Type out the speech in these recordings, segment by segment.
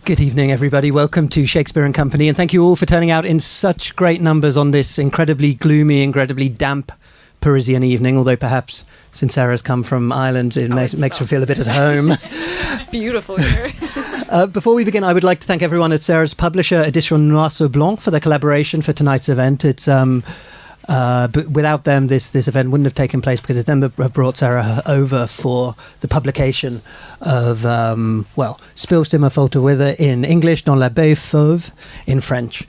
Good evening, everybody. Welcome to Shakespeare and Company, and thank you all for turning out in such great numbers on this incredibly gloomy, incredibly damp Parisian evening, although perhaps since Sarah's come from Ireland, it makes her feel a bit at home. It's beautiful here. Before we begin, I would like to thank everyone at Sarah's publisher, éditions Noir, Blanc, for their collaboration for tonight's event. It's but without them, this event wouldn't have taken place, because it's them that have brought Sarah over for the publication of, Spill, Simmer, Falter, Wither in English, Dans la baie fauve in French.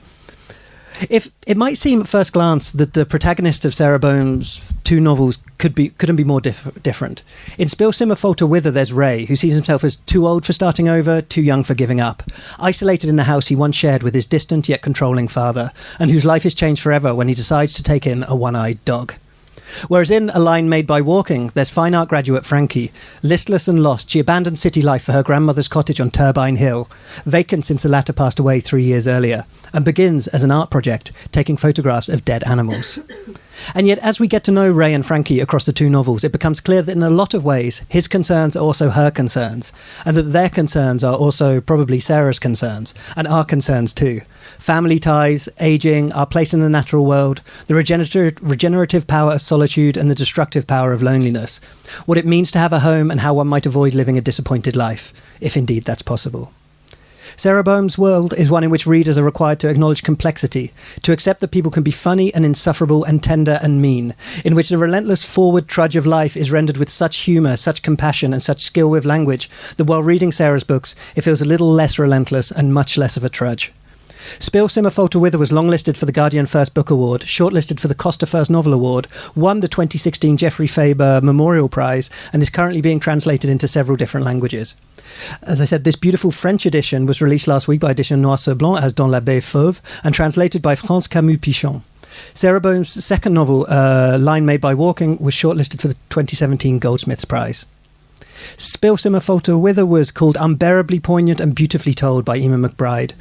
If it might seem at first glance that the protagonist of Sara Baume's two novels couldn't be more different. In Spill, Simmer, Falter, Wither, there's Ray, who sees himself as too old for starting over, too young for giving up, isolated in the house he once shared with his distant yet controlling father, and whose life is changed forever when he decides to take in a one-eyed dog. Whereas in A Line Made by Walking, there's fine art graduate Frankie. Listless and lost, she abandoned city life for her grandmother's cottage on Turbine Hill, vacant since the latter passed away 3 years earlier, and begins as an art project, taking photographs of dead animals. And yet, as we get to know Ray and Frankie across the two novels, it becomes clear that in a lot of ways, his concerns are also her concerns, and that their concerns are also probably Sarah's concerns, and our concerns too. Family ties, aging, our place in the natural world, the regenerative power of solitude, and the destructive power of loneliness. What it means to have a home, and how one might avoid living a disappointed life, if indeed that's possible. Sara Baume's world is one in which readers are required to acknowledge complexity, to accept that people can be funny and insufferable and tender and mean, in which the relentless forward trudge of life is rendered with such humour, such compassion and such skill with language, that while reading Sarah's books, it feels a little less relentless and much less of a trudge. Spill, Simmer, Falter, Wither was longlisted for the Guardian First Book Award, shortlisted for the Costa First Novel Award, won the 2016 Geoffrey Faber Memorial Prize, and is currently being translated into several different languages. As I said, this beautiful French edition was released last week by éditions Noir Blanc as Dans la baie fauve, and translated by France Camus-Pichon. Sara Baume's second novel, Line Made by Walking, was shortlisted for the 2017 Goldsmiths Prize. Spill, Simmer, Falter, Wither was called unbearably poignant and beautifully told by Emma McBride.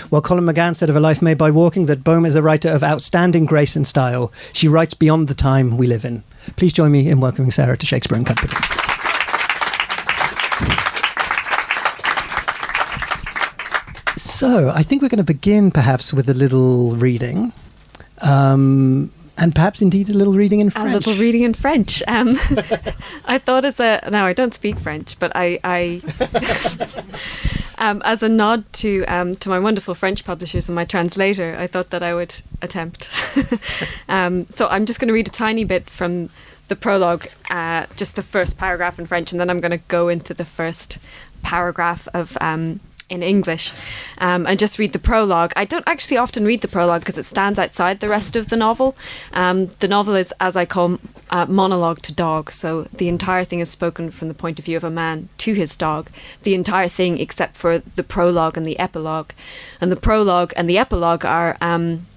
While Colin McGann said of A Life Made by Walking that Baume is a writer of outstanding grace and style, she writes beyond the time we live in. Please join me in welcoming Sarah to Shakespeare and Company. So, I think we're going to begin perhaps with a little reading. And perhaps indeed a little reading in French. A little reading in French. I thought now I don't speak French, but I as a nod to my wonderful French publishers and my translator, I thought that I would attempt. So I'm just going to read a tiny bit from the prologue, just the first paragraph in French, and then I'm going to go into the first paragraph of in English, and just read the prologue. I don't actually often read the prologue because it stands outside the rest of the novel. The novel is, as I call, monologue to dog, so the entire thing is spoken from the point of view of a man to his dog. The entire thing except for the prologue and the epilogue. And the prologue and the epilogue are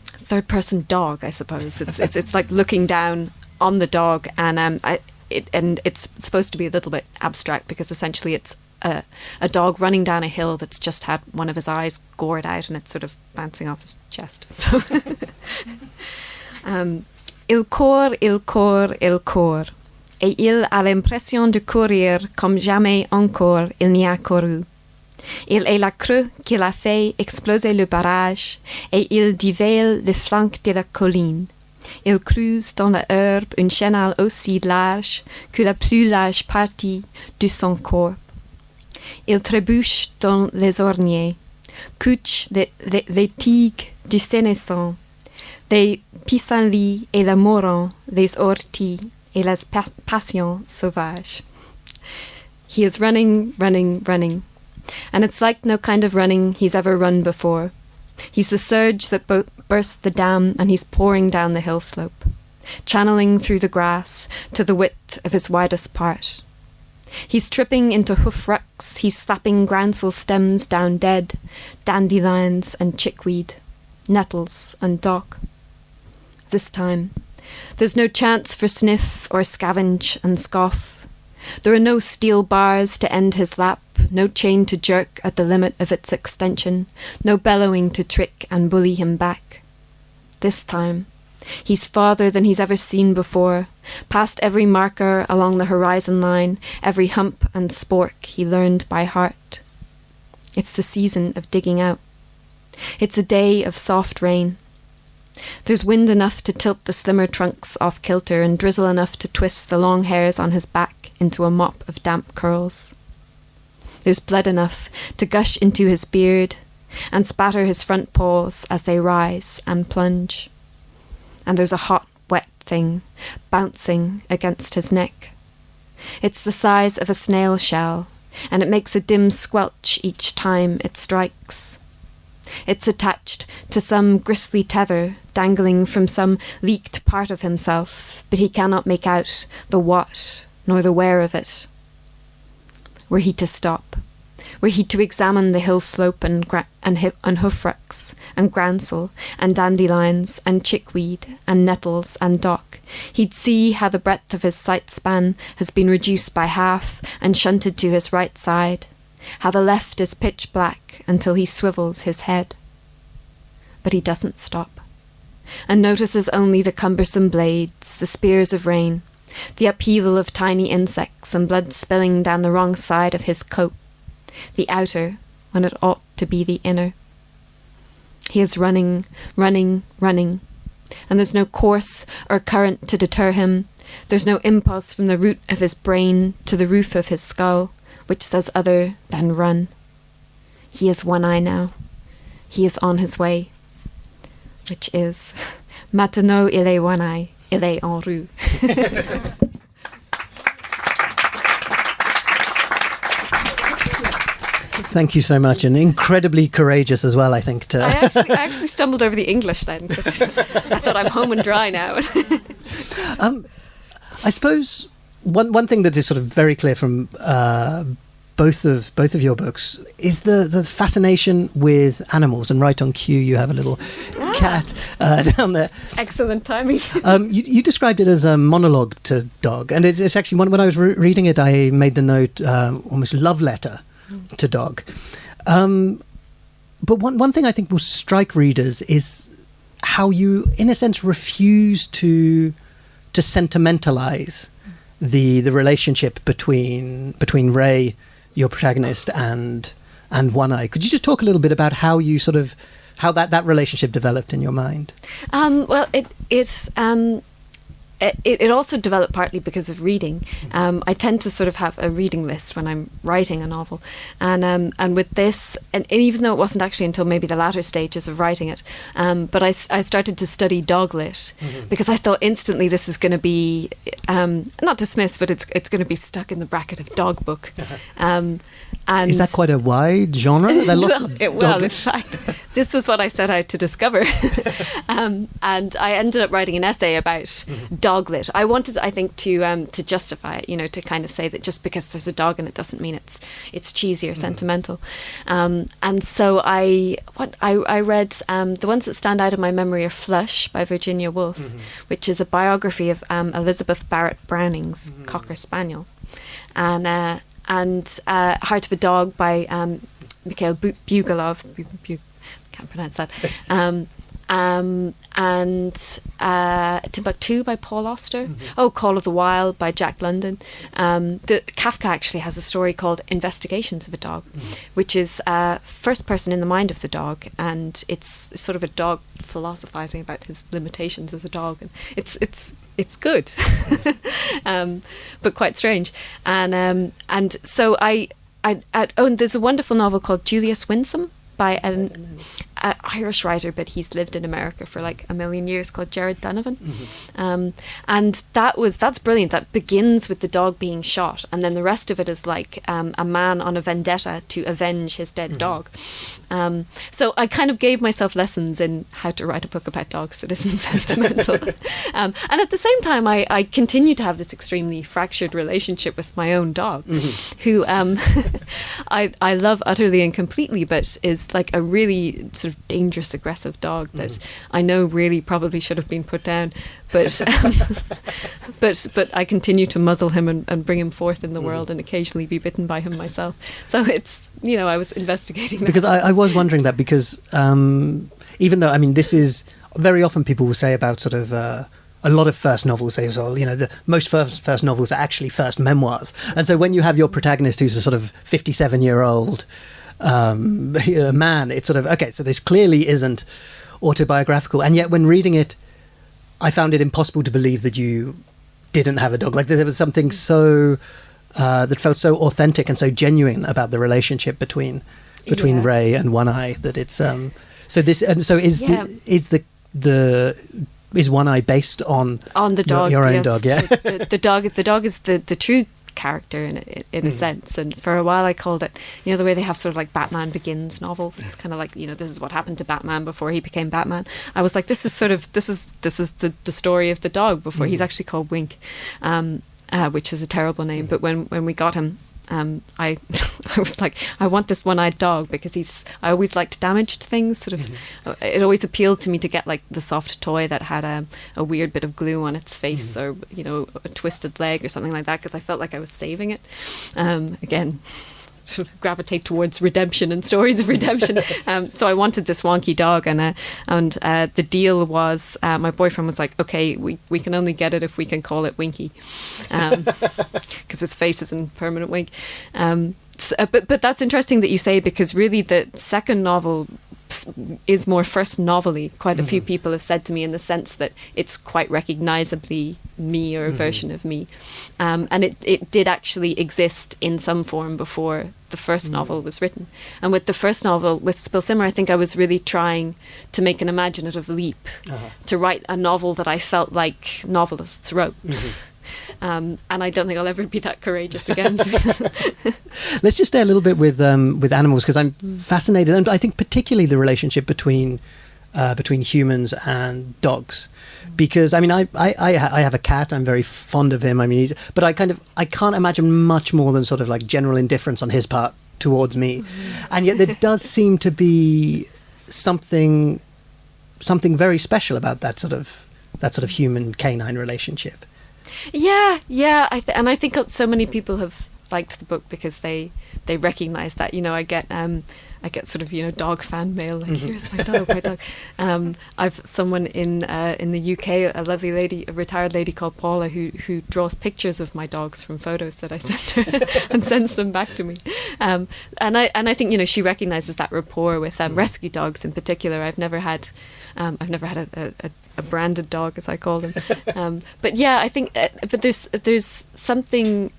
third-person dog, I suppose. It's like looking down on the dog, and it's supposed to be a little bit abstract because essentially it's a dog running down a hill that's just had one of his eyes gored out and it's sort of bouncing off his chest. So, il court, il court, il court, et il a l'impression de courir comme jamais encore il n'y a couru. Il est la creux qu'il a fait exploser le barrage, et il dévale les flancs de la colline. Il creuse dans la herbe un chenal aussi large que la plus large partie de son corps. Il trébuche dans les orniers, couche les tigres du sénescent, les pissenlits et les morons, les orties et les passions sauvages. He is running, running, running, and it's like no kind of running he's ever run before. He's the surge that burst the dam, and he's pouring down the hill slope, channeling through the grass to the width of his widest part. He's tripping into hoof rucks, he's slapping groundsel stems down dead, dandelions and chickweed, nettles and dock. This time, there's no chance for sniff or scavenge and scoff. There are no steel bars to end his lap, no chain to jerk at the limit of its extension, no bellowing to trick and bully him back. This time, he's farther than he's ever seen before, past every marker along the horizon line, every hump and spork he learned by heart. It's the season of digging out. It's a day of soft rain. There's wind enough to tilt the slimmer trunks off kilter and drizzle enough to twist the long hairs on his back into a mop of damp curls. There's blood enough to gush into his beard and spatter his front paws as they rise and plunge. And there's a hot, wet thing bouncing against his neck. It's the size of a snail shell, and it makes a dim squelch each time it strikes. It's attached to some gristly tether dangling from some leaked part of himself, but he cannot make out the what nor the where of it. Were he to stop, were he to examine the hill slope and hoofrucks and groundsel and dandelions and chickweed and nettles and dock, he'd see how the breadth of his sight span has been reduced by half and shunted to his right side, how the left is pitch black until he swivels his head. But he doesn't stop, and notices only the cumbersome blades, the spears of rain, the upheaval of tiny insects and blood spilling down the wrong side of his coat, the outer when it ought to be the inner. He is running, running, running, and there's no course or current to deter him. There's no impulse from the root of his brain to the roof of his skull, which says other than run. He is one eye now. He is on his way, which is Maintenant il est one eye, il est en route. Thank you so much, and incredibly courageous as well, I think. I actually stumbled over the English then, because I thought I'm home and dry now. I suppose one thing that is sort of very clear from both of your books is the fascination with animals, and right on cue you have a little cat down there. Excellent timing. You described it as a monologue to dog, and it's actually, when I was reading it, I made the note almost love letter to dog. But one thing I think will strike readers is how you, in a sense, refuse to sentimentalize the relationship between Ray, your protagonist, and One Eye. Could you just talk a little bit about how you how that relationship developed in your mind? Well, it also developed partly because of reading. I tend to sort of have a reading list when I'm writing a novel, and with this, and even though it wasn't actually until maybe the latter stages of writing it, but I started to study dog lit, because I thought instantly this is going to be not dismissed, but it's going to be stuck in the bracket of dog book. And is that quite a wide genre? There are lots well, in fact, this was what I set out to discover. And I ended up writing an essay about doglit. I wanted, I think, to justify it, to kind of say that just because there's a dog in it doesn't mean it's cheesy or sentimental. And so I read, the ones that stand out in my memory are Flush by Virginia Woolf, which is a biography of Elizabeth Barrett Browning's Cocker Spaniel, and Heart of a Dog by Mikhail Bugalov. Can't pronounce that. And Timbuktu by Paul Auster. Call of the Wild by Jack London. Kafka actually has a story called Investigations of a Dog, which is first person in the mind of the dog, and it's sort of a dog philosophizing about his limitations as a dog, and it's good, but quite strange. And so and there's a wonderful novel called Julius Winsome by an Irish writer, but he's lived in America for like a million years, called Jared Donovan. And that's brilliant. That begins with the dog being shot, and then the rest of it is like a man on a vendetta to avenge his dead dog. So I kind of gave myself lessons in how to write a book about dogs that isn't sentimental. And at the same time, I continue to have this extremely fractured relationship with my own dog, who I love utterly and completely, but is like a really sort of dangerous, aggressive dog that I know really probably should have been put down, but but I continue to muzzle him and bring him forth in the world, and occasionally be bitten by him myself. So it's, I was investigating that. Because I was wondering that, because even though, this is very often people will say about sort of a lot of first novels, they say, the most first novels are actually first memoirs. And so when you have your protagonist who's a sort of 57-year-old man. It's sort of, okay, so this clearly isn't autobiographical, and yet when reading it, I found it impossible to believe that you didn't have a dog. Like there was something so that felt so authentic and so genuine about the relationship between Ray and One Eye, that it's is One Eye based on the dog, your own yes. dog? Yeah, the dog is the true character in a sense, and for a while I called it, the way they have sort of like Batman Begins novels. It's kind of like, this is what happened to Batman before he became Batman. I was like, this is the story of the dog before he's actually called Wink, which is a terrible name. But when we got him, I was like, I want this one-eyed dog, because I always liked damaged things. Sort of, it always appealed to me to get like the soft toy that had a weird bit of glue on its face, or a twisted leg or something like that, because I felt like I was saving it. Again, sort of gravitate towards redemption and stories of redemption. So I wanted this wonky dog, and the deal was, my boyfriend was like, okay, we can only get it if we can call it Winky, because his face is in permanent wink. But that's interesting that you say, because really the second novel is more first novel-y. Quite a few people have said to me, in the sense that it's quite recognisably me, or a version of me, and it did actually exist in some form before the first novel was written. And with the first novel, with Spill Simmer, I think I was really trying to make an imaginative leap, to write a novel that I felt like novelists wrote. And I don't think I'll ever be that courageous again. Let's just stay a little bit with animals, because I'm fascinated, and I think particularly the relationship between humans and dogs, because I mean I have a cat. I'm very fond of him. I mean, but I can't imagine much more than sort of like general indifference on his part towards me, and yet there does seem to be something very special about that sort of human canine relationship. Yeah. And I think so many people have liked the book because they recognise that. I get sort of dog fan mail, like, here's my dog. I've someone in the UK, a lovely lady, a retired lady called Paula, who draws pictures of my dogs from photos that I sent her and sends them back to me. And I think she recognises that rapport with rescue dogs in particular. I've never had a branded dog, as I call them. But yeah, I think but there's something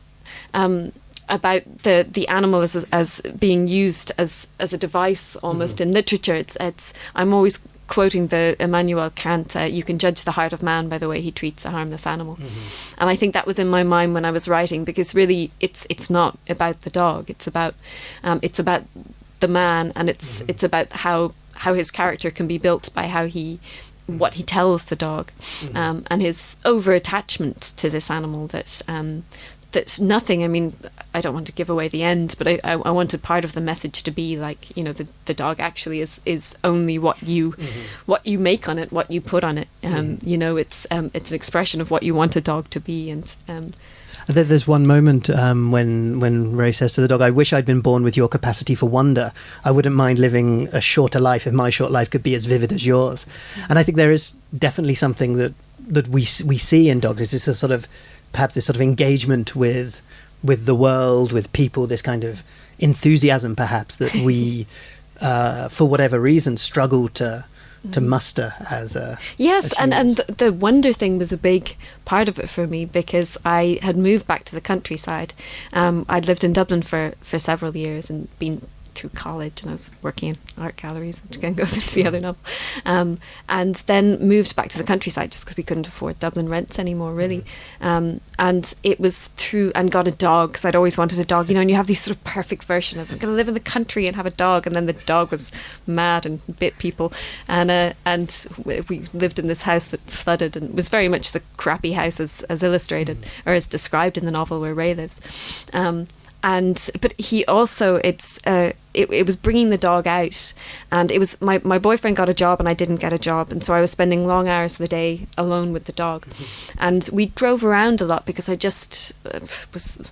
about the animal as being used as a device almost in literature. It's I'm always quoting the Immanuel Kant, you can judge the heart of man by the way he treats a harmless animal. And I think that was in my mind when I was writing, because really it's not about the dog, it's about the man, and it's about how his character can be built by what he tells the dog, and his over attachment to this animal that's nothing. I mean, I don't want to give away the end, but I wanted part of the message to be like, the dog actually is only what you make on it, what you put on it. It's an expression of what you want a dog to be. And there's one moment when Ray says to the dog, "I wish I'd been born with your capacity for wonder. I wouldn't mind living a shorter life if my short life could be as vivid as yours." And I think there is definitely something that we see in dogs. It's this sort of, perhaps this sort of engagement with the world, with people, this kind of enthusiasm perhaps that we for whatever reason struggle to muster as a and the wonder thing was a big part of it for me, because I had moved back to the countryside. I'd lived in Dublin for several years and been through college, and I was working in art galleries, which again goes into the other novel, and then moved back to the countryside just because we couldn't afford Dublin rents anymore, really. And it was and got a dog, because I'd always wanted a dog, and you have these sort of perfect version of, I'm going to live in the country and have a dog, and then the dog was mad and bit people, and we lived in this house that flooded, and it was very much the crappy house as illustrated or as described in the novel where Ray lives. But he also, it was bringing the dog out, and it was my boyfriend got a job and I didn't get a job, and so I was spending long hours of the day alone with the dog. And we drove around a lot because I just was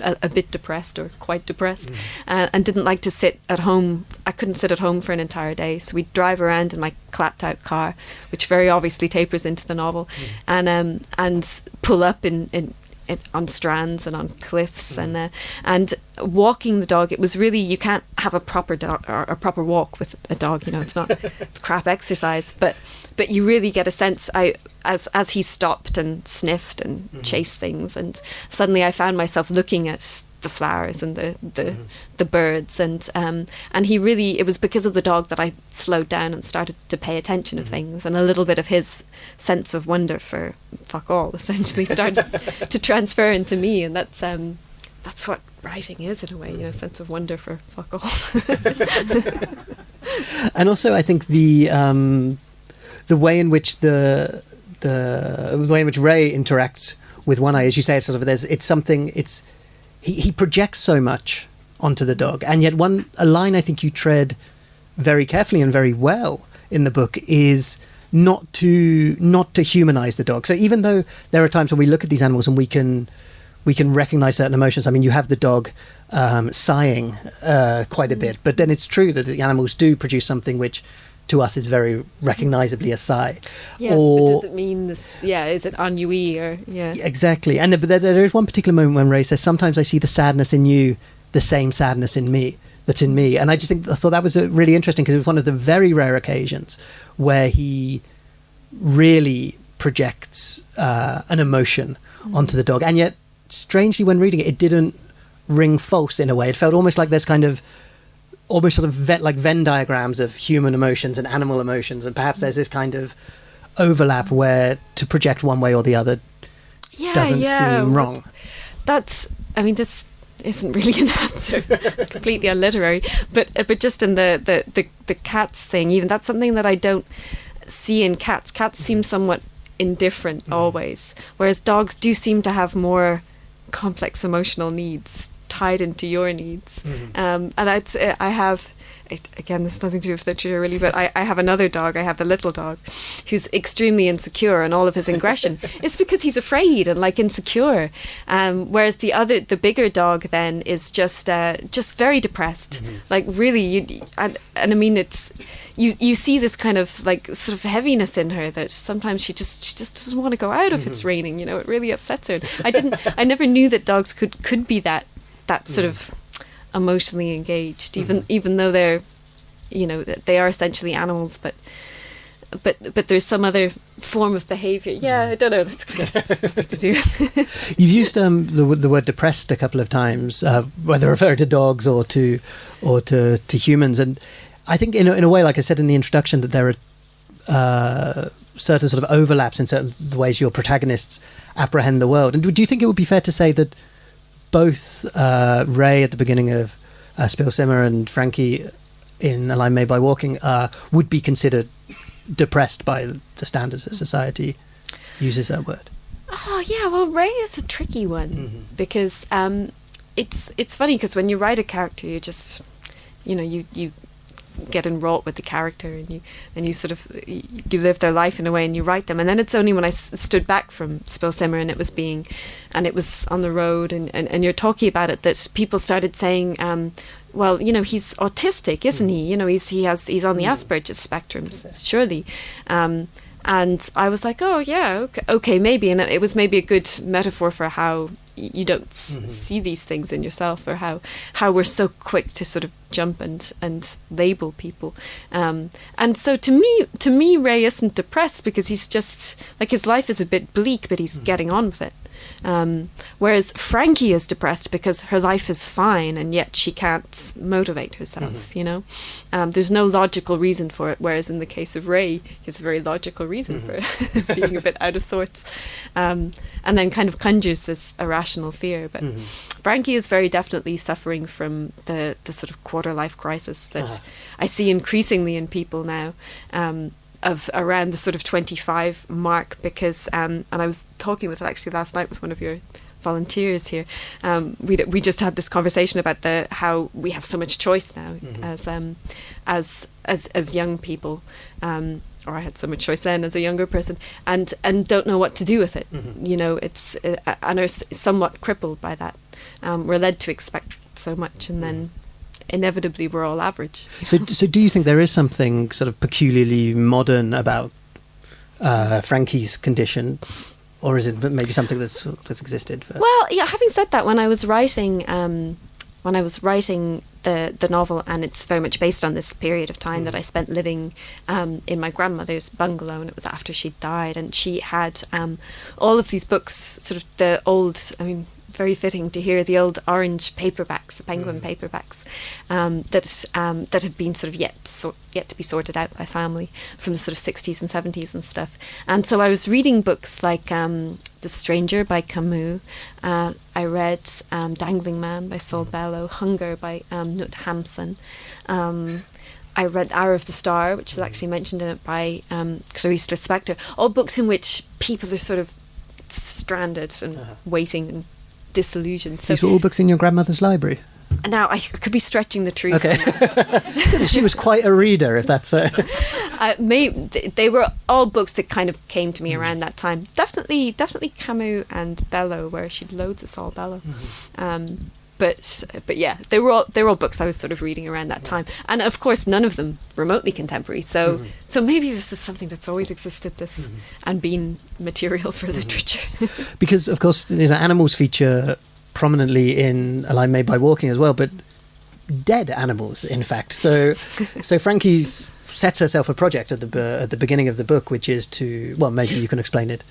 a bit depressed, or quite depressed, and didn't like to sit at home. I couldn't sit at home for an entire day, so we'd drive around in my clapped out car, which very obviously tapers into the novel, and pull up in on strands and on cliffs, and walking the dog. It was really, you can't have a proper dog or a proper walk with a dog. It's crap exercise, but you really get a sense. As he stopped and sniffed and chased things, and suddenly I found myself looking at the flowers and the birds, and he really, it was because of the dog that I slowed down and started to pay attention to things, and a little bit of his sense of wonder for fuck all essentially started to transfer into me, and that's what writing is in a way, sense of wonder for fuck all. And also I think the way in which the way in which Ray interacts with One Eye, as you say, he projects so much onto the dog, and yet a line I think you tread very carefully and very well in the book is not to humanize the dog. So even though there are times when we look at these animals and we can recognize certain emotions. I mean, you have the dog sighing quite a bit, but then it's true that the animals do produce something which to us is very recognizably a sigh. Yes, but does it mean this? Yeah, is it ennui or yeah? Exactly. And but there is one particular moment when Ray says, "Sometimes I see the sadness in you, the same sadness in me that's in me." And I thought that was really interesting, because it was one of the very rare occasions where he really projects an emotion onto the dog, and yet strangely, when reading it, it didn't ring false in a way. It felt almost like there's kind of almost sort of like Venn diagrams of human emotions and animal emotions, and perhaps there's this kind of overlap where to project one way or the other doesn't seem wrong. This isn't really an answer, completely unliterary, but just in the cats thing, even that's something that I don't see in cats. Cats seem somewhat indifferent always, whereas dogs do seem to have more complex emotional needs tied into your needs. And I'd say I have, again, this has nothing to do with literature really, but I have another dog. I have the little dog who's extremely insecure, and all of his aggression is because he's afraid and insecure. Whereas the bigger dog then is just very depressed. Really, and I mean, it's you see this kind of sort of heaviness in her that sometimes she just doesn't want to go out if it's raining. It really upsets her. I never knew that dogs could be that sort of emotionally engaged, even though they're, they are essentially animals, but there's some other form of behavior. Yeah, I don't know. That's nothing to do. You've used the word depressed a couple of times, whether referring to dogs or to humans, and I think in a way, like I said in the introduction, that there are certain sort of overlaps in certain the ways your protagonists apprehend the world. And do you think it would be fair to say that both Ray at the beginning of Spill Simmer and Frankie in A Line Made by Walking would be considered depressed by the standards that society uses that word? Oh yeah, well, Ray is a tricky one because it's funny, because when you write a character, you just you get enwrought with the character, and you sort of you live their life in a way, and you write them. And then it's only when I stood back from Spill Simmer and it was on the road, and you're talking about it, that people started saying, well, he's autistic, isn't he? He's on the Asperger's spectrum, surely. And I was like, oh yeah, okay, maybe. And it was maybe a good metaphor for how you don't see these things in yourself, or how we're so quick to sort of jump and label people. And so to me, Ray isn't depressed, because he's just his life is a bit bleak, but he's getting on with it. Whereas Frankie is depressed because her life is fine, and yet she can't motivate herself. There's no logical reason for it, whereas in the case of Ray, there's a very logical reason for being a bit out of sorts, and then kind of conjures this irrational fear. But Frankie is very definitely suffering from the sort of quarter life crisis that I see increasingly in people now, of around the sort of 25 mark, because and I was talking with it actually last night with one of your volunteers here. We just had this conversation about how we have so much choice now as young people, or I had so much choice then as a younger person, and don't know what to do with it. It's and are somewhat crippled by that. We're led to expect so much, and then inevitably we're all average. So do you think there is something sort of peculiarly modern about Frankie's condition, or is it maybe something that's existed? Well, yeah. Having said that, when I was writing the novel, and it's very much based on this period of time that I spent living in my grandmother's bungalow, and it was after she'd died, and she had all of these books, sort of the old, I mean, very fitting to hear the old orange paperbacks, the Penguin paperbacks, that had been sort of yet to be sorted out by family from the sort of 60s and 70s and stuff. And so I was reading books like The Stranger by Camus. I read Dangling Man by Saul Bellow, Hunger by Knut Hamsun. I read Hour of the Star, which is actually mentioned in it by Clarice Lispector. All books in which people are sort of stranded and waiting and disillusioned. So these were all books in your grandmother's library? Now, I could be stretching the truth. Okay. She was quite a reader, if that's... they were all books that kind of came to me around that time. Definitely Camus and Bellow, where she'd loads of Saul Bellow. But yeah, they were all books I was sort of reading around that time, and of course none of them remotely contemporary. So maybe this is something that's always existed, and been material for literature. Because of course, animals feature prominently in A Line Made by Walking as well, but dead animals, in fact. So Frankie's sets herself a project at the beginning of the book, which is to, well, maybe you can explain it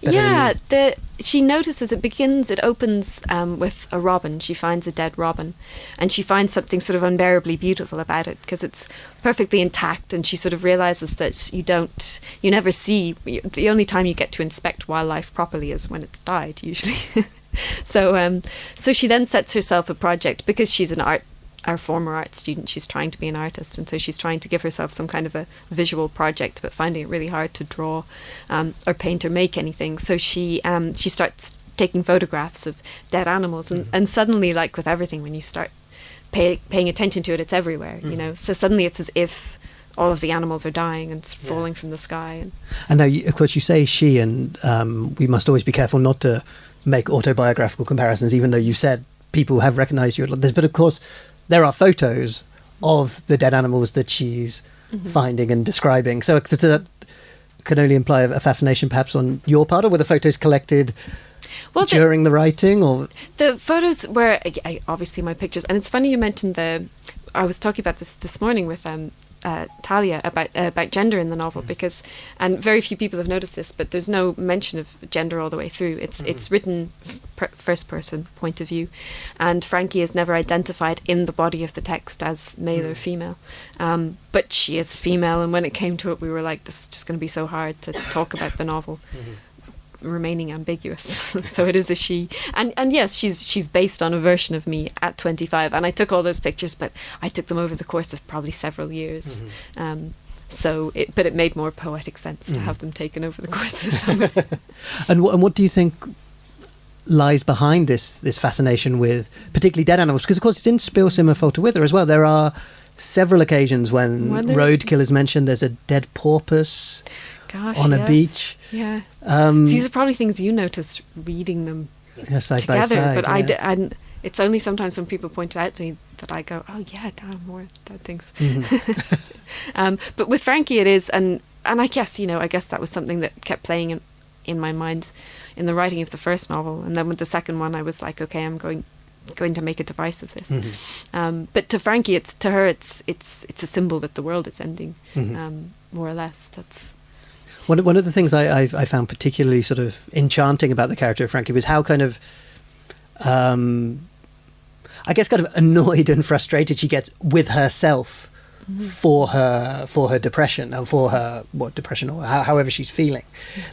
better. Yeah, she notices it opens with a robin. She finds a dead robin, and she finds something sort of unbearably beautiful about it because it's perfectly intact, and she sort of realizes that you never see, the only time you get to inspect wildlife properly is when it's died, usually. So she then sets herself a project, because she's our former art student. She's trying to be an artist, and so she's trying to give herself some kind of a visual project, but finding it really hard to draw or paint or make anything. So she starts taking photographs of dead animals, and suddenly, like with everything, when you start paying attention to it, it's everywhere. So suddenly it's as if all of the animals are dying and falling from the sky. And now, of course, you say she, and we must always be careful not to make autobiographical comparisons, even though you said people have recognized you at this. But of course, there are photos of the dead animals that she's finding and describing. So it can only imply a fascination perhaps on your part, or were the photos collected during the writing? Or the photos were obviously my pictures. And it's funny you mentioned I was talking about this morning with Talia about gender in the novel, because, and very few people have noticed this, but there's no mention of gender all the way through. It's written first person point of view, and Frankie is never identified in the body of the text as male or female, but she is female, and when it came to it, we were like, this is just going to be so hard to talk about the novel remaining ambiguous. So it is a she, and yes, she's based on a version of me at 25, and I took all those pictures, but I took them over the course of probably several years. But it made more poetic sense to have them taken over the course of summer. And what do you think lies behind this fascination with particularly dead animals? Because of course it's in Spil Simmer Falter Wither as well. There are several occasions when roadkill is mentioned. There's a dead porpoise on a beach. Yeah. These are probably things you noticed reading them side together, by side, but I it's only sometimes when people point it out to me that I go, oh yeah, damn, more dead things. But with Frankie it is, and I guess, I guess that was something that kept playing in my mind in the writing of the first novel, and then with the second one I was like, okay, I'm going to make a device of this. But to Frankie, it's a symbol that the world is ending, more or less. That's one of the things I found particularly sort of enchanting about the character of Frankie was how kind of, I guess, kind of annoyed and frustrated she gets with herself for her depression, or for her depression, or however she's feeling.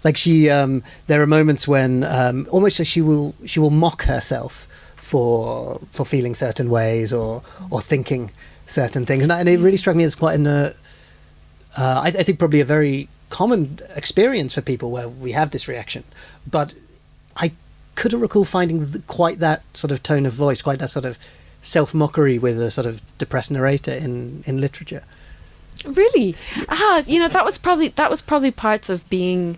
Like there are moments when almost she will mock herself for feeling certain ways or thinking certain things, and it really struck me as quite I think probably a very common experience for people where we have this reaction, but I couldn't recall finding quite that sort of tone of voice, quite that sort of self-mockery with a sort of depressed narrator in literature. Really? That was probably parts of being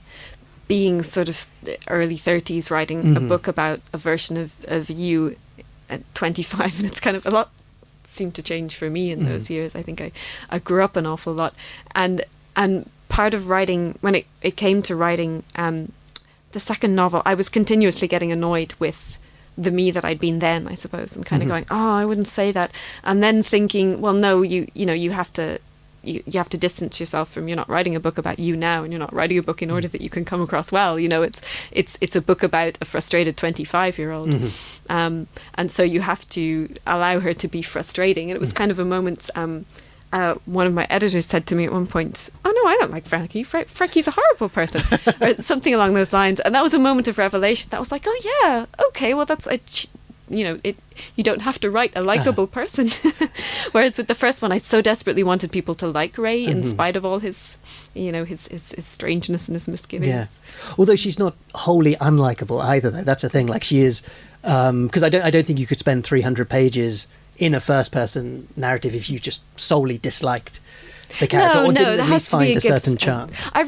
sort of early 30s, writing a book about a version of you at 25, and it's kind of a lot seemed to change for me in those years. I think I grew up an awful lot, and part of writing, when it came to writing the the second novel, I was continuously getting annoyed with the me that I'd been then, I suppose, and kind of going, oh, I wouldn't say that. And then thinking, well, no, you have to distance yourself from, you're not writing a book about you now, and you're not writing a book in order that you can come across well. It's a book about a frustrated 25-year-old. And so you have to allow her to be frustrating. And it was kind of a moment, one of my editors said to me at one point, oh no, I don't like Frankie. Frankie's a horrible person, or something along those lines. And that was a moment of revelation. That was like, oh yeah, okay, well you don't have to write a likable person. Whereas with the first one, I so desperately wanted people to like Ray in spite of all his strangeness and his misgivings. Yeah. Although she's not wholly unlikable either, though. That's a thing. Like, she is, because I don't think you could spend 300 pages in a first-person narrative if you just solely disliked the character, or didn't at least find a certain charm. I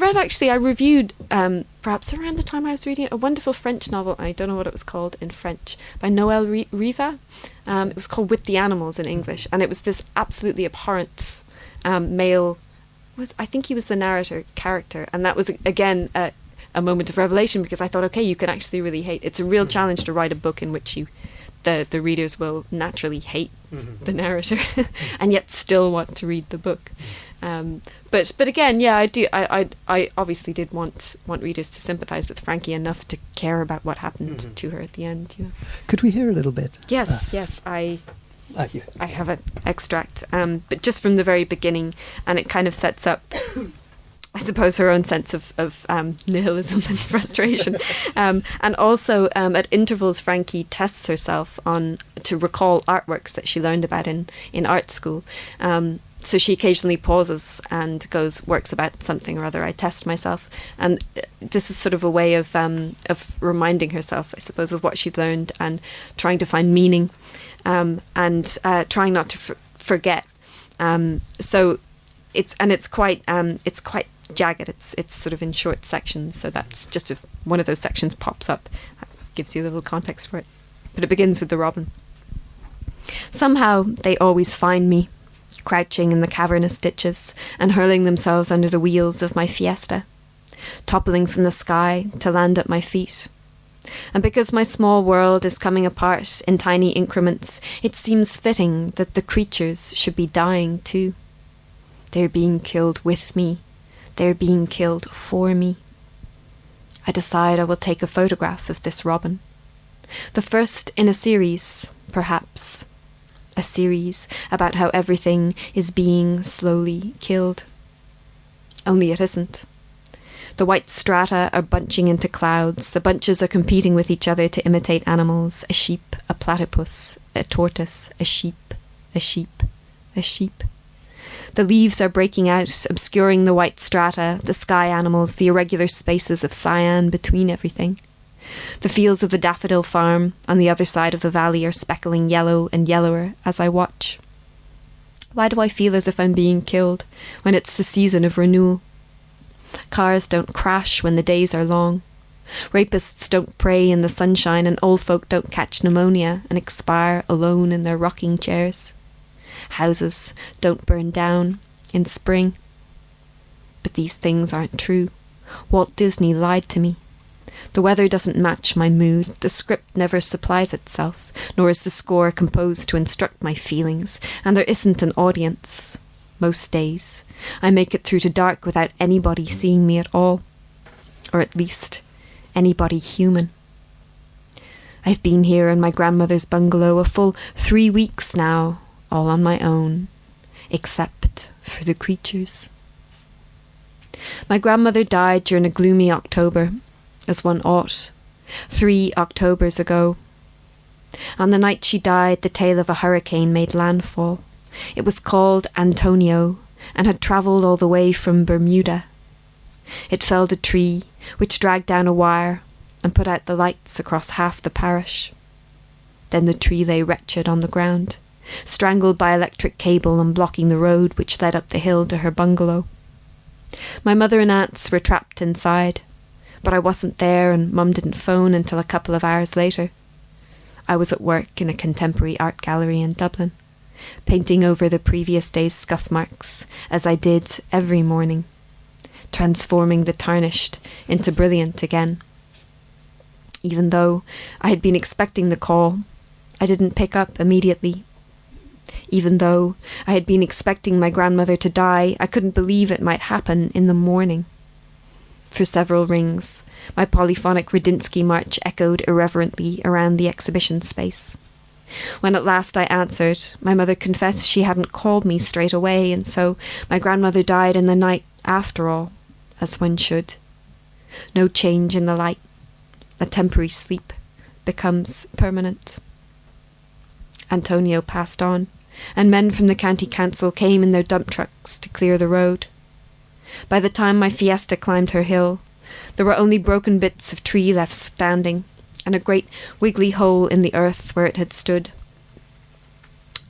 reviewed, perhaps around the time I was reading it, a wonderful French novel, I don't know what it was called in French, by Noël Riva. It was called With the Animals in English, and it was this absolutely abhorrent male, I think he was the narrator character, and that was, again, a moment of revelation, because I thought, okay, you can actually really hate. It's a real challenge to write a book in which the readers will naturally hate the narrator and yet still want to read the book. But again, yeah, I obviously did want readers to sympathise with Frankie enough to care about what happened to her at the end. You know. Could we hear a little bit? Yes, I have an extract, but just from the very beginning, and it kind of sets up, I suppose, her own sense of nihilism and frustration. And also, at intervals, Frankie tests herself to recall artworks that she learned about in art school. So she occasionally pauses and works about something or other. I test myself. And this is sort of a way of reminding herself, I suppose, of what she's learned and trying to find meaning, and trying not to forget. So it's quite jagged. It's sort of in short sections. So that's just if one of those sections pops up, that gives you a little context for it. But it begins with the robin. Somehow they always find me, crouching in the cavernous ditches and hurling themselves under the wheels of my Fiesta, toppling from the sky to land at my feet. And because my small world is coming apart in tiny increments, it seems fitting that the creatures should be dying too. They're being killed with me. They're being killed for me. I decide I will take a photograph of this robin. The first in a series, perhaps. A series about how everything is being slowly killed. Only it isn't. The white strata are bunching into clouds. The bunches are competing with each other to imitate animals. A sheep, a platypus, a tortoise, a sheep, a sheep, a sheep. The leaves are breaking out, obscuring the white strata, the sky animals, the irregular spaces of cyan between everything. The fields of the daffodil farm on the other side of the valley are speckling yellow and yellower as I watch. Why do I feel as if I'm being killed when it's the season of renewal? Cars don't crash when the days are long. Rapists don't pray in the sunshine, and old folk don't catch pneumonia and expire alone in their rocking chairs. Houses don't burn down in spring. But these things aren't true. Walt Disney lied to me. The weather doesn't match my mood. The script never supplies itself, nor is the score composed to instruct my feelings, and there isn't an audience. Most days, I make it through to dark without anybody seeing me at all, or at least anybody human. I've been here in my grandmother's bungalow a full 3 weeks now, all on my own, except for the creatures. My grandmother died during a gloomy October, as one ought, 3 Octobers ago. On the night she died, the tail of a hurricane made landfall. It was called Antonio, and had travelled all the way from Bermuda. It felled a tree, which dragged down a wire, and put out the lights across half the parish. Then the tree lay wretched on the ground, strangled by electric cable and blocking the road which led up the hill to her bungalow. My mother and aunts were trapped inside, but I wasn't there, and Mum didn't phone until a couple of hours later. I was at work in a contemporary art gallery in Dublin, painting over the previous day's scuff marks, as I did every morning, transforming the tarnished into brilliant again. Even though I had been expecting the call, I didn't pick up immediately. Even though I had been expecting my grandmother to die, I couldn't believe it might happen in the morning. For several rings, my polyphonic Radinsky march echoed irreverently around the exhibition space. When at last I answered, my mother confessed she hadn't called me straight away, and so my grandmother died in the night after all, as one should. No change in the light. A temporary sleep becomes permanent. Antonio passed on, and men from the county council came in their dump trucks to clear the road. By the time my Fiesta climbed her hill, there were only broken bits of tree left standing, and a great wiggly hole in the earth where it had stood.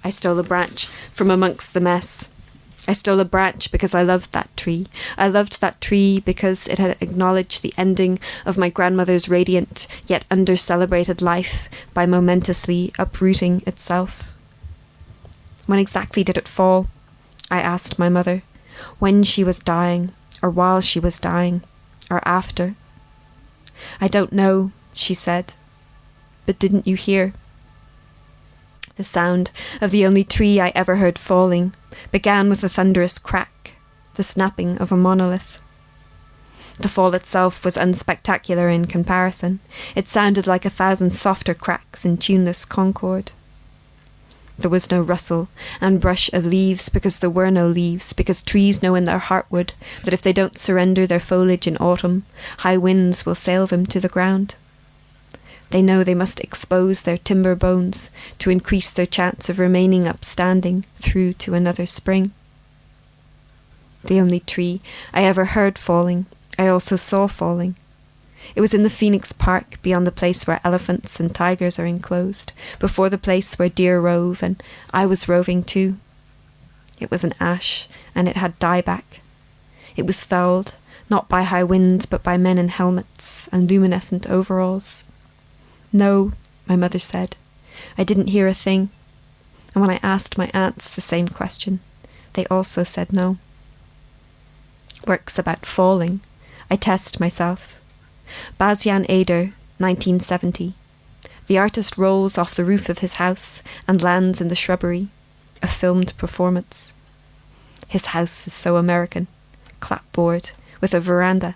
I stole a branch from amongst the mess. I stole a branch because I loved that tree. I loved that tree because it had acknowledged the ending of my grandmother's radiant yet under-celebrated life by momentously uprooting itself. When exactly did it fall? I asked my mother. When she was dying, or while she was dying, or after? I don't know, she said. But didn't you hear? The sound of the only tree I ever heard falling began with a thunderous crack, the snapping of a monolith. The fall itself was unspectacular in comparison. It sounded like 1,000 softer cracks in tuneless concord. There was no rustle and brush of leaves because there were no leaves, because trees know in their heartwood that if they don't surrender their foliage in autumn, high winds will sail them to the ground. They know they must expose their timber bones to increase their chance of remaining upstanding through to another spring. The only tree I ever heard falling, I also saw falling. It was in the Phoenix Park, beyond the place where elephants and tigers are enclosed, before the place where deer rove, and I was roving too. It was an ash, and it had dieback. It was felled, not by high wind, but by men in helmets and luminescent overalls. No, my mother said. I didn't hear a thing. And when I asked my aunts the same question, they also said no. Works about falling. I test myself. Bastian Eder, 1970. The artist rolls off the roof of his house and lands in the shrubbery. A filmed performance. His house is so American. Clapboard, with a veranda.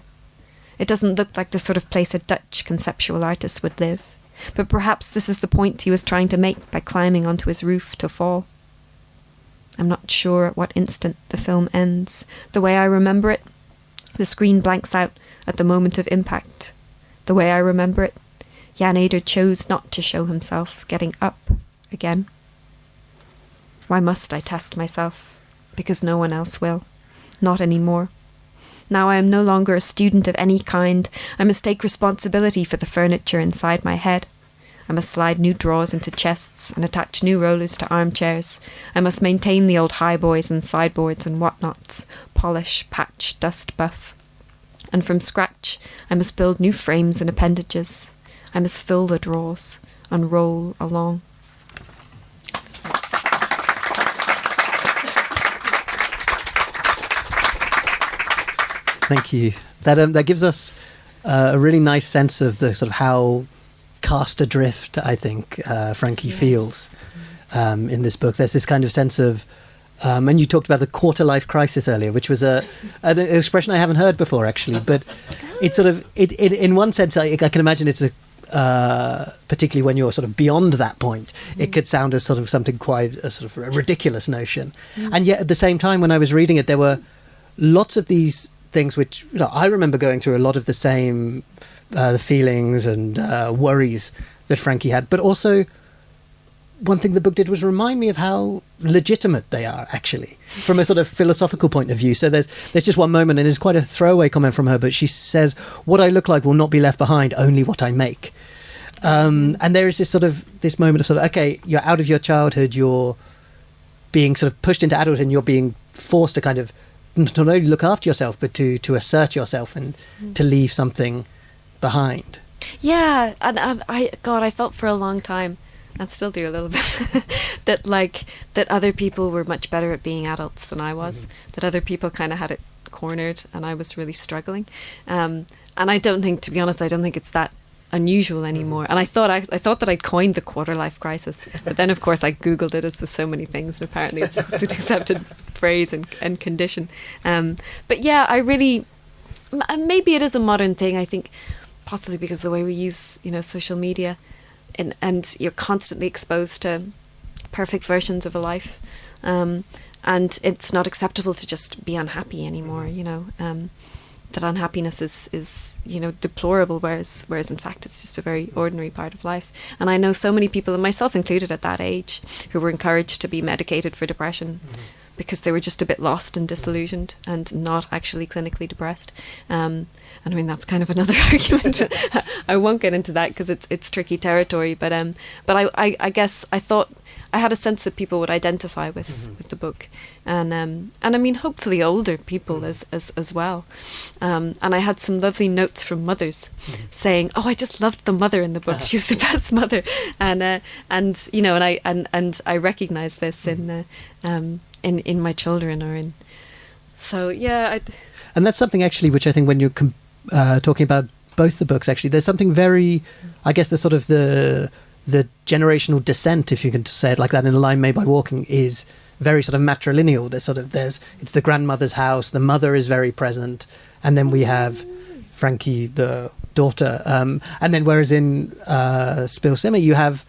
It doesn't look like the sort of place a Dutch conceptual artist would live. But perhaps this is the point he was trying to make by climbing onto his roof to fall. I'm not sure at what instant the film ends. The way I remember it, the screen blanks out at the moment of impact. The way I remember it, Jan Eder chose not to show himself getting up again. Why must I test myself? Because no one else will. Not anymore. Now I am no longer a student of any kind. I must take responsibility for the furniture inside my head. I must slide new drawers into chests and attach new rollers to armchairs. I must maintain the old highboys and sideboards and whatnots, polish, patch, dust, buff. And from scratch, I must build new frames and appendages. I must fill the drawers and roll along. Thank you. That gives us a really nice sense of the sort of how cast adrift, I think, Frankie feels in this book. There's this kind of sense of, and you talked about the quarter-life crisis earlier, which was an expression I haven't heard before, actually. But it's sort of, it in one sense, I can imagine it's particularly when you're sort of beyond that point, it could sound as sort of something quite a sort of a ridiculous notion. And yet at the same time, when I was reading it, there were lots of these things which, you know, I remember going through a lot of the same the feelings and worries that Frankie had, but also one thing the book did was remind me of how legitimate they are, actually, from a sort of philosophical point of view. So there's just one moment, and it's quite a throwaway comment from her, but she says, "What I look like will not be left behind, only what I make." And there is this sort of this moment of sort of, okay, you're out of your childhood, you're being sort of pushed into adulthood, and you're being forced to kind of not only look after yourself, but to assert yourself and to leave something behind. Yeah, and I felt for a long time, and still do a little bit, that other people were much better at being adults than I was, that other people kind of had it cornered, and I was really struggling. And I don't think, to be honest, I don't think it's that unusual anymore. And I thought that I'd coined the quarter life crisis, but then of course I googled it, as with so many things, and apparently it's an accepted phrase and condition. But yeah, I really, maybe it is a modern thing. I think possibly because of the way we use, social media, and you're constantly exposed to perfect versions of a life, and it's not acceptable to just be unhappy anymore. That unhappiness is deplorable, whereas in fact it's just a very ordinary part of life. And I know so many people, and myself included at that age, who were encouraged to be medicated for depression because they were just a bit lost and disillusioned and not actually clinically depressed. And I mean, that's kind of another argument. I won't get into that because it's tricky territory. But I guess I thought I had a sense that people would identify with the book, and I mean, hopefully older people as well. And I had some lovely notes from mothers saying, "Oh, I just loved the mother in the book. She was the best mother," and I recognise this in my children or in. So yeah. And that's something actually which I think when you're talking about both the books, actually, there's something very, I guess, the sort of the generational descent, if you can say it like that, in A Line Made by Walking is very sort of matrilineal. It's the grandmother's house, the mother is very present, and then we have Frankie, the daughter, and then whereas in Spill Simmer you have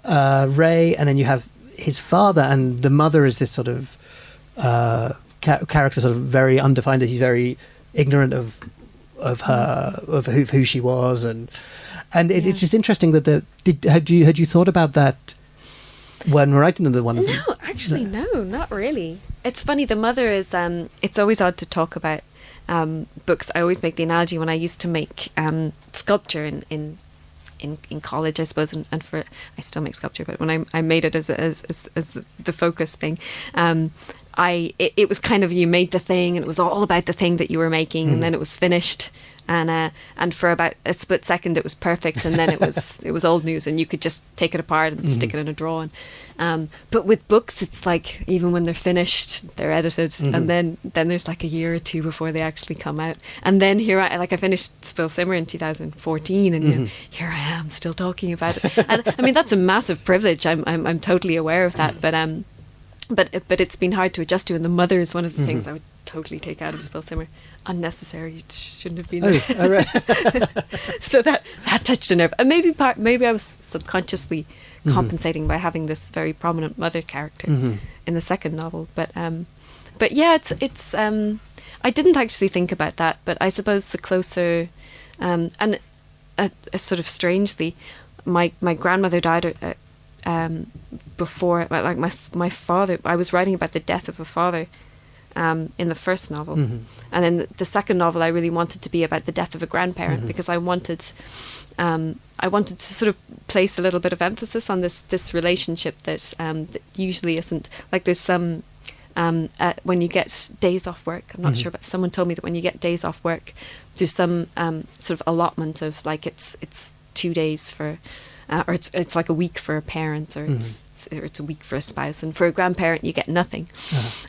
Ray, and then you have his father, and the mother is this sort of character, sort of very undefined. He's very ignorant of who she was, and it's just interesting that had you thought about that when writing the one of them? No, actually, no, not really. It's funny. The mother is. It's always odd to talk about books. I always make the analogy when I used to make sculpture in college, I suppose, and for I still make sculpture, but when I made it as the focus thing. It was kind of, you made the thing and it was all about the thing that you were making, and then it was finished, and for about a split second it was perfect, and then it was old news and you could just take it apart and stick it in a drawer. But with books it's like, even when they're finished, they're edited, and then there's like a year or two before they actually come out, and then here I finished Spill Simmer in 2014, and here I am still talking about it, and I mean that's a massive privilege. I'm totally aware of that, but it's been hard to adjust to, and the mother is one of the things I would totally take out of Spill Simmer. Unnecessary, it shouldn't have been there. Oh, right. So that touched a nerve, and maybe I was subconsciously compensating by having this very prominent mother character in the second novel. But yeah, it's I didn't actually think about that, but I suppose the closer and sort of strangely, my grandmother died before, like my father. I was writing about the death of a father in the first novel, and then the second novel I really wanted to be about the death of a grandparent, because I wanted to sort of place a little bit of emphasis on this relationship that usually isn't, like, there's some when you get days off work, I'm not sure, but someone told me that when you get days off work, there's some sort of allotment of, like, it's 2 days for or it's like a week for a parent, or it's a week for a spouse, and for a grandparent you get nothing.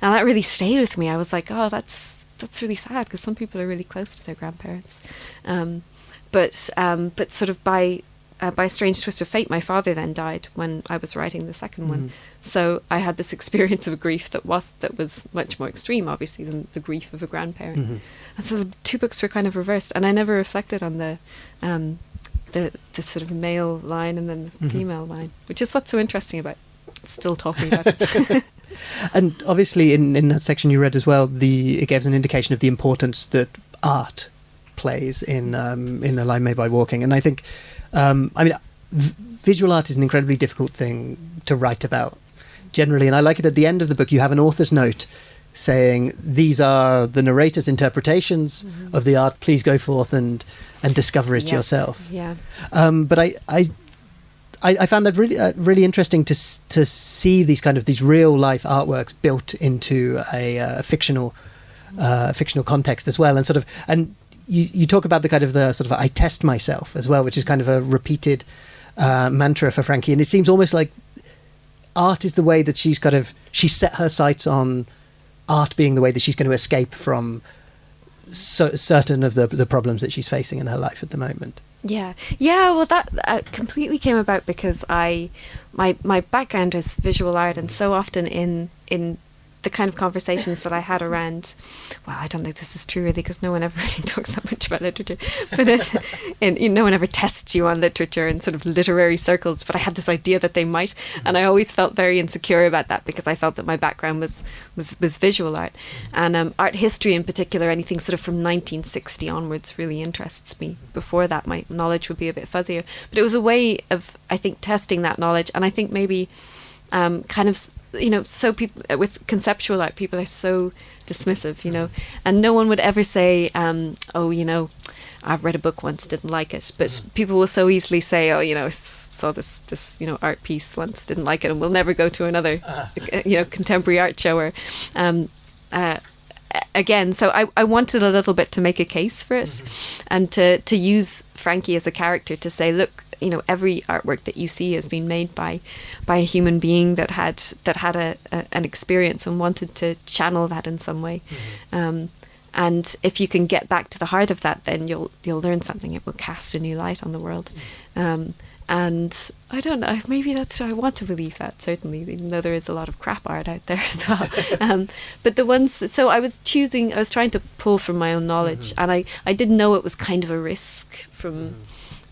And that really stayed with me. I was like, oh, that's really sad, because some people are really close to their grandparents. But sort of by a strange twist of fate, my father then died when I was writing the second one. So I had this experience of a grief that was much more extreme, obviously, than the grief of a grandparent. And so the two books were kind of reversed, and I never reflected on the sort of male line and then the female line, which is what's so interesting about still talking about it. And obviously in that section you read as well, it gives an indication of the importance that art plays in A Line Made by Walking. And I think, visual art is an incredibly difficult thing to write about generally, and I like it at the end of the book you have an author's note saying, these are the narrator's interpretations of the art, please go forth and discover it yourself. Yeah. But I found that really interesting to see these real life artworks built into a fictional context as well, and you talk about the sort of I test myself as well, which is kind of a repeated mantra for Frankie, and it seems almost like art is the way that she set her sights on art being the way that she's going to escape from certain of the problems that she's facing in her life at the moment. Yeah. Well, that completely came about because my background is visual art, and so often in the kind of conversations that I had around, well, I don't think this is true really, because no one ever really talks that much about literature, but no one ever tests you on literature in sort of literary circles, but I had this idea that they might, and I always felt very insecure about that because I felt that my background was visual art, and art history in particular, anything sort of from 1960 onwards really interests me. Before that my knowledge would be a bit fuzzier, but it was a way of, I think, testing that knowledge. And I think maybe kind of, so people with conceptual art, people are so dismissive, and no one would ever say, I've read a book once, didn't like it. But people will so easily say, I saw this art piece once, didn't like it, and we'll never go to another, contemporary art show or, again. So I wanted a little bit to make a case for it, and to use Frankie as a character to say, look, every artwork that you see has been made by a human being that had an experience and wanted to channel that in some way. And if you can get back to the heart of that, then you'll learn something. It will cast a new light on the world. And I don't know, maybe I want to believe that, certainly, even though there is a lot of crap art out there as well. But the ones so I was trying to pull from my own knowledge, and I didn't know it was kind of a risk from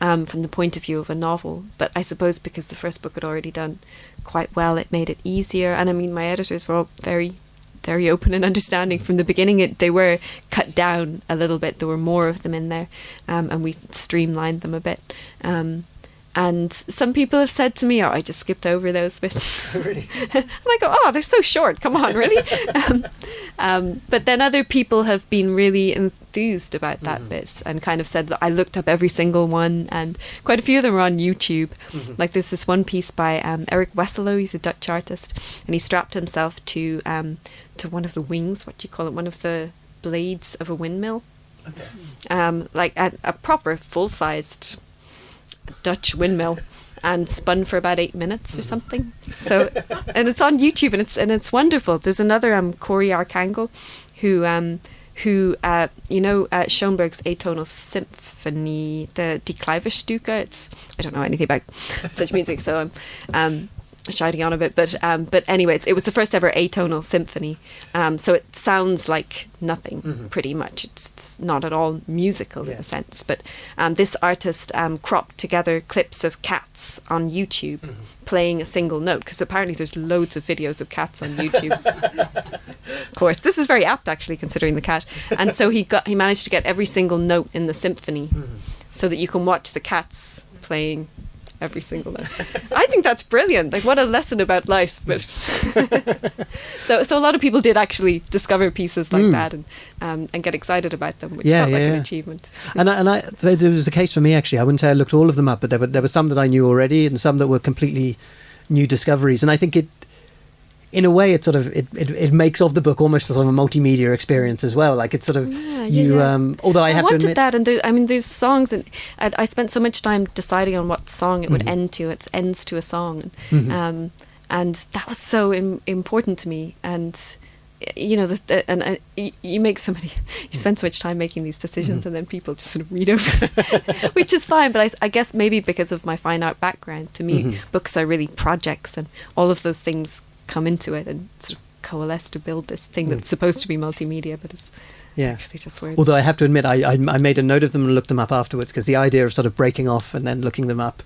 the point of view of a novel. But I suppose because the first book had already done quite well, it made it easier. And I mean, my editors were all very, very open and understanding from the beginning. They were cut down a little bit. There were more of them in there, and we streamlined them a bit. And some people have said to me, I just skipped over those bits. Really? And I go, they're so short, come on, really? But then other people have been really enthused about that bit and kind of said that I looked up every single one, and quite a few of them are on YouTube. Like there's this one piece by Eric Wesselow, he's a Dutch artist, and he strapped himself to one of the wings, what do you call it, one of the blades of a windmill. Okay. Like a proper full-sized Dutch windmill, and spun for about 8 minutes or something. So, and it's on YouTube, and it's wonderful. There's another Corey Arcangel, who Schoenberg's atonal symphony, the Die Klavierstücke. I don't know anything about such music, so I'm shouting on a bit, but anyway, it was the first ever atonal symphony, so it sounds like nothing, pretty much. It's not at all musical in a sense, but this artist cropped together clips of cats on YouTube playing a single note, because apparently there's loads of videos of cats on YouTube. Of course, this is very apt actually, considering the cat. And so he managed to get every single note in the symphony, so that you can watch the cats playing every single note. I think that's brilliant. Like, what a lesson about life. But so a lot of people did actually discover pieces like that and get excited about them, which felt like an achievement. And there was a case for me actually. I wouldn't say I looked all of them up, but there were some that I knew already and some that were completely new discoveries. And I think in a way, it sort of it makes of the book almost a sort of a multimedia experience as well. Like it's sort of although I have to admit that, and there's songs, and I spent so much time deciding on what song it would end to. It ends to a song, and that was so important to me. And you make so many, you spend so much time making these decisions, and then people just sort of read over it, which is fine. But I guess maybe because of my fine art background, to me, books are really projects, and all of those things come into it and sort of coalesce to build this thing that's supposed to be multimedia, but it's actually just words. Although I have to admit, I made a note of them and looked them up afterwards, because the idea of sort of breaking off and then looking them up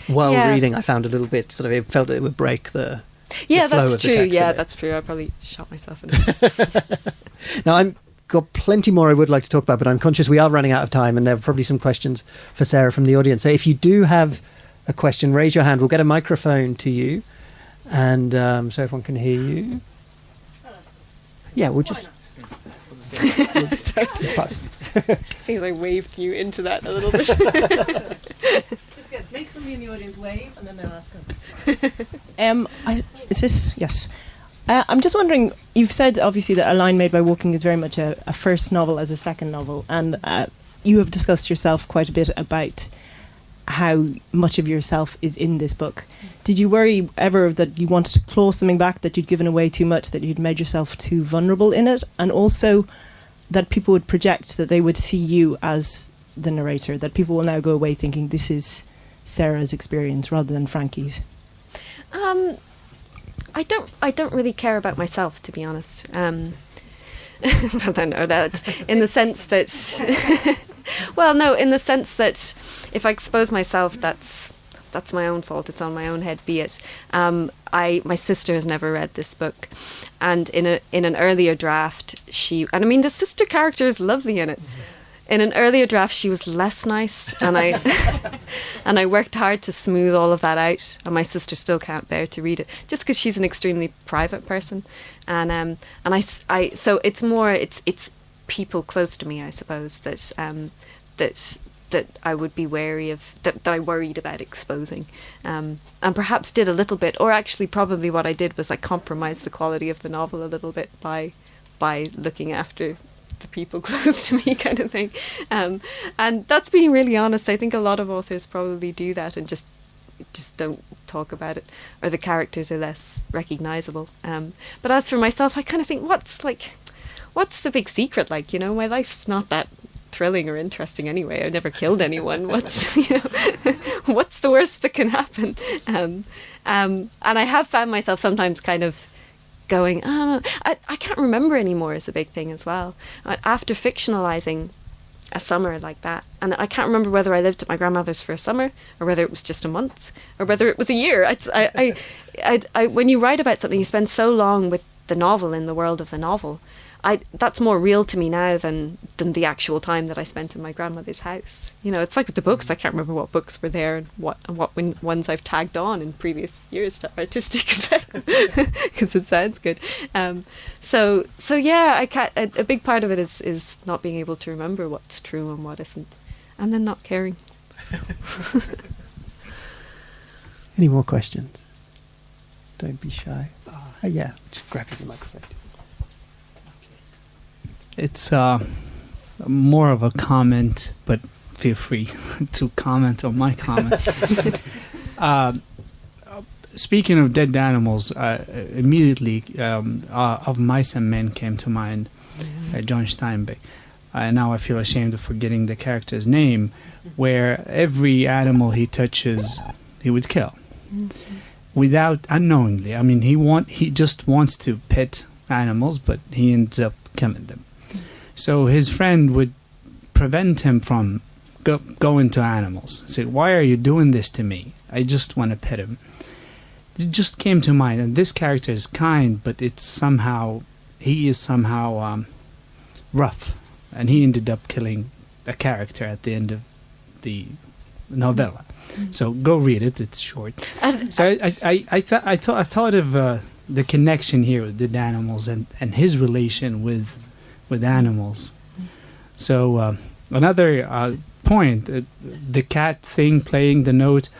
while reading, I found a little bit sort of, it felt that it would break the flow that's of the true. text. Yeah, that's true. I probably shot myself in it. Now, I've got plenty more I would like to talk about, but I'm conscious we are running out of time, and there are probably some questions for Sarah from the audience. So if you do have a question, raise your hand. We'll get a microphone to you. And so everyone can hear you. Yeah, we'll just... Sorry. Pass. Seems I waved you into that a little bit. Just make somebody in the audience wave, and then they'll ask questions. Yes. I'm just wondering, you've said obviously that A Line Made by Walking is very much a first novel as a second novel, and you have discussed yourself quite a bit about how much of yourself is in this book. Did you worry ever that you wanted to claw something back, that you'd given away too much, that you'd made yourself too vulnerable in it, and also that people would project that they would see you as the narrator, that people will now go away thinking this is Sarah's experience rather than Frankie's? I don't really care about myself, to be honest. But I know that in the sense that, well, no, in the sense that if I expose myself, that's my own fault. It's on my own head. Be it. My sister has never read this book, and in an earlier draft, the sister character is lovely in it. In an earlier draft, she was less nice, and I worked hard to smooth all of that out. And my sister still can't bear to read it, just because she's an extremely private person, and so it's people close to me, I suppose, that I would be wary of, that I worried about exposing, and perhaps did a little bit, or actually probably what I did was I compromised the quality of the novel a little bit by looking after the people close to me, kind of thing, and that's being really honest. I think a lot of authors probably do that and just don't talk about it, or the characters are less recognizable. But as for myself, I kind of think, what's the big secret? Like, my life's not that thrilling or interesting anyway. I've never killed anyone. What's the worst that can happen? And I have found myself sometimes kind of going, I can't remember anymore is a big thing as well. After fictionalizing a summer like that, and I can't remember whether I lived at my grandmother's for a summer, or whether it was just a month, or whether it was a year. When you write about something, you spend so long with the novel, in the world of the novel. That's more real to me now than the actual time that I spent in my grandmother's house. It's like with the books. I can't remember what books were there and what ones I've tagged on in previous years to artistic effect, because it sounds good. So yeah, a big part of it is not being able to remember what's true and what isn't, and then not caring. Any more questions? Don't be shy. Yeah, just grab the microphone. It's more of a comment, but feel free to comment on my comment. Speaking of dead animals, immediately Of Mice and Men came to mind, John Steinbeck. Now I feel ashamed of forgetting the character's name, where every animal he touches, he would kill. Without, unknowingly. I mean, he just wants to pet animals, but he ends up killing them. So his friend would prevent him from going to animals. Say, why are you doing this to me? I just want to pet him. It just came to mind, and this character is kind, but he is somehow rough, and he ended up killing a character at the end of the novella. So go read it; it's short. So I thought of the connection here with the animals and his relation with animals. So another point, the cat thing, playing the note.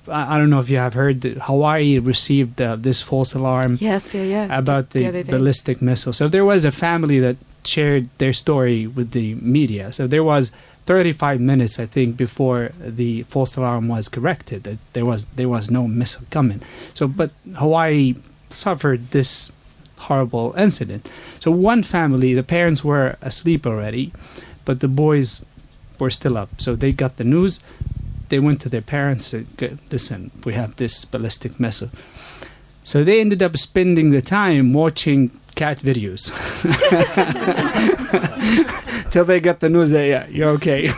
I don't know if you have heard that Hawaii received this false alarm. Yes, yeah. About the ballistic missile. So there was a family that shared their story with the media. So there was 35 minutes, I think, before the false alarm was corrected. That there was no missile coming. So, but Hawaii suffered this horrible incident. So one family, the parents were asleep already, but the boys were still up. So they got the news. They went to their parents and said, listen, we have this ballistic missile. So they ended up spending the time watching cat videos till they got the news that, yeah, you're okay.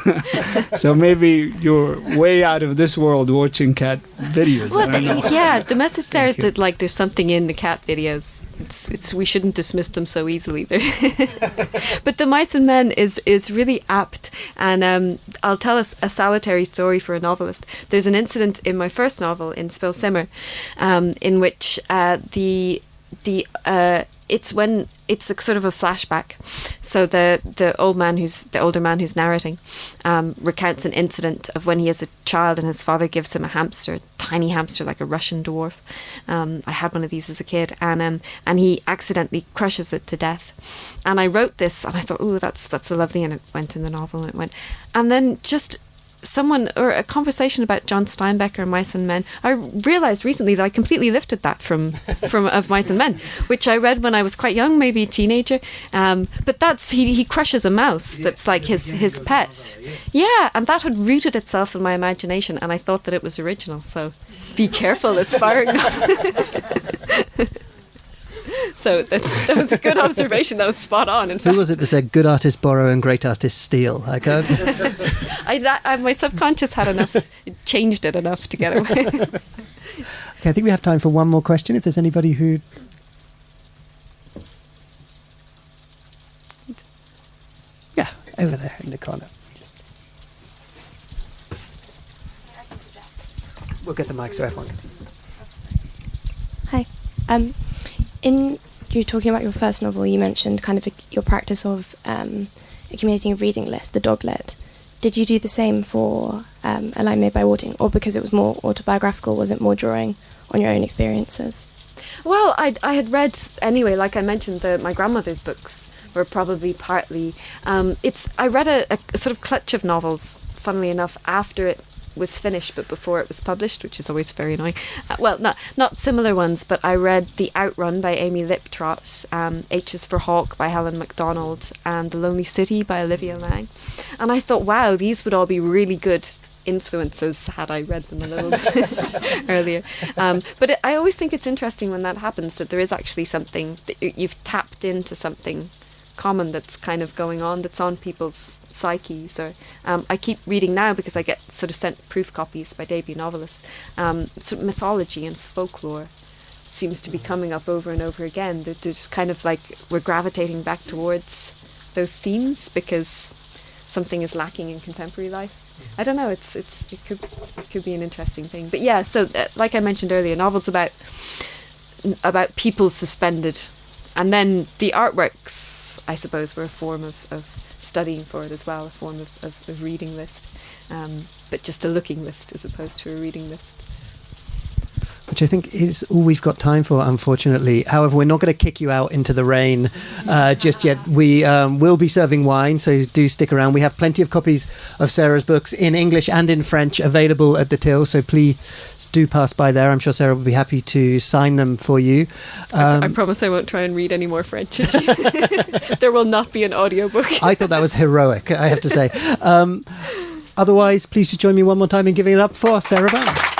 So maybe you're way out of this world watching cat videos. Well, the message there is that, like, there's something in the cat videos. It's we shouldn't dismiss them so easily. But The Mice and Men is really apt, and I'll tell us a solitary story for a novelist. There's an incident in my first novel, in Spill Simmer, in which it's a sort of a flashback. So the older man who's narrating recounts an incident of when he is a child and his father gives him a hamster, tiny hamster like a Russian dwarf. I had one of these as a kid, and he accidentally crushes it to death. And I wrote this, and I thought, oh, that's a lovely, and it went in the novel, and then just someone or a conversation about John Steinbeck or Mice and Men. I realized recently that I completely lifted that from Of Mice and Men, which I read when I was quite young, maybe a teenager. But that's he crushes a mouse that's like his pet. Yeah, and that had rooted itself in my imagination, and I thought that it was original. So be careful aspiring. So that was a good observation. That was spot on. In fact. Who was it that said, good artists borrow and great artists steal? I can't. My subconscious had enough, it changed it enough to get away. Okay, I think we have time for one more question, if there's anybody who... Yeah, over there in the corner. We'll get the mic so everyone can... Hi. In you talking about your first novel, you mentioned kind of your practice of accumulating a reading list, the Doglet. Did you do the same for A Line Made by Water, or because it was more autobiographical, was it more drawing on your own experiences? Well, I had read, anyway, like I mentioned, my grandmother's books were probably partly... I read a sort of clutch of novels, funnily enough, after it was finished but before it was published, which is always very annoying. Well, not similar ones, but I read The Outrun by Amy Liptrot, H is for Hawk by Helen MacDonald, and The Lonely City by Olivia Lang. And I thought, wow, these would all be really good influences had I read them a little bit earlier. But I always think it's interesting when that happens, that there is actually something, that you've tapped into something common that's kind of going on, that's on people's psyche. So I keep reading now because I get sort of sent proof copies by debut novelists. Sort of mythology and folklore seems to be coming up over and over again. There's kind of like we're gravitating back towards those themes because something is lacking in contemporary life. I don't know. It could be an interesting thing. But yeah. So like I mentioned earlier, novels about people suspended, and then the artworks, I suppose, were a form of studying for it as well, a form of reading list, but just a looking list as opposed to a reading list. Which I think is all we've got time for, unfortunately. However, we're not going to kick you out into the rain just yet. We will be serving wine, so do stick around. We have plenty of copies of Sarah's books in English and in French available at the till, so please do pass by there. I'm sure Sarah will be happy to sign them for you. I promise I won't try and read any more French. There will not be an audiobook. I thought that was heroic, I have to say. Otherwise, please just join me one more time in giving it up for Sara Baume.